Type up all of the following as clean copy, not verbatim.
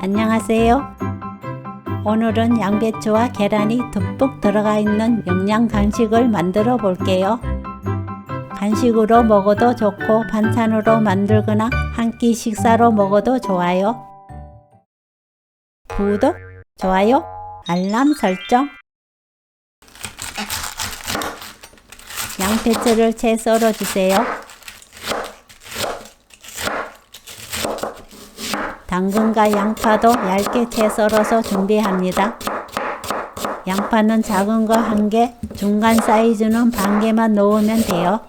안녕하세요. 오늘은 양배추와 계란이 듬뿍 들어가 있는 영양 간식을 만들어 볼게요. 간식으로 먹어도 좋고 반찬으로 만들거나 한 끼 식사로 먹어도 좋아요. 구독, 좋아요, 알람 설정. 양배추를 채 썰어주세요. 당근과 양파도 얇게 채 썰어서 준비합니다. 양파는 작은 거 1개, 중간 사이즈는 반 개만 넣으면 돼요.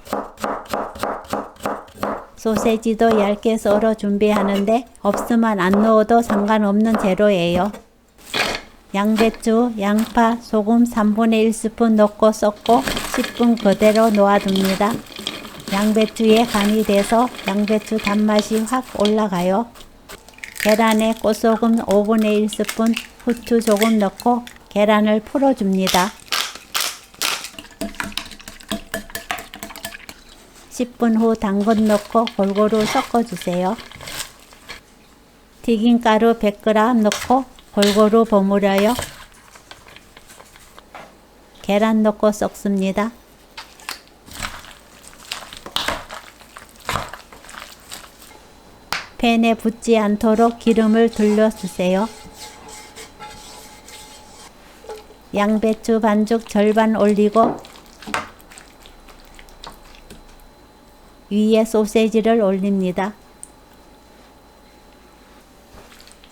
소세지도 얇게 썰어 준비하는데 없으면 안 넣어도 상관없는 재료예요. 양배추, 양파, 소금 3분의 1스푼 넣고 섞고 10분 그대로 놓아둡니다. 양배추에 간이 돼서 양배추 단맛이 확 올라가요. 계란에 꽃소금 5분의 1스푼, 후추 조금 넣고 계란을 풀어줍니다. 10분 후 당근 넣고 골고루 섞어주세요. 튀김가루 100g 넣고 골고루 버무려요. 계란 넣고 섞습니다. 팬에 붙지 않도록 기름을 둘러주세요. 양배추 반죽 절반 올리고 위에 소세지를 올립니다.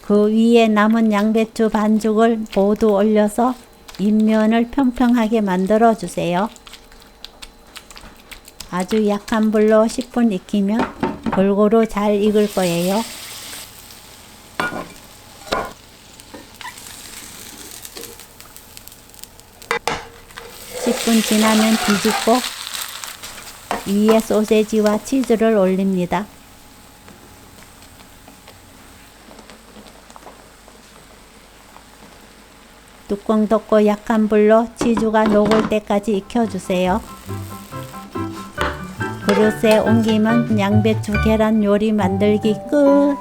그 위에 남은 양배추 반죽을 모두 올려서 윗면을 평평하게 만들어 주세요. 아주 약한 불로 10분 익히면 골고루 잘 익을 거예요. 10분 지나면 뒤집고 위에 소세지와 치즈를 올립니다. 뚜껑 덮고 약한 불로 치즈가 녹을 때까지 익혀주세요. 그릇에 옮기면 양배추 계란 요리 만들기 끝!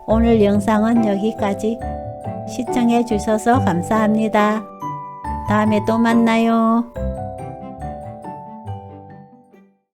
오늘 영상은 여기까지. 시청해 주셔서 감사합니다. 다음에 또 만나요.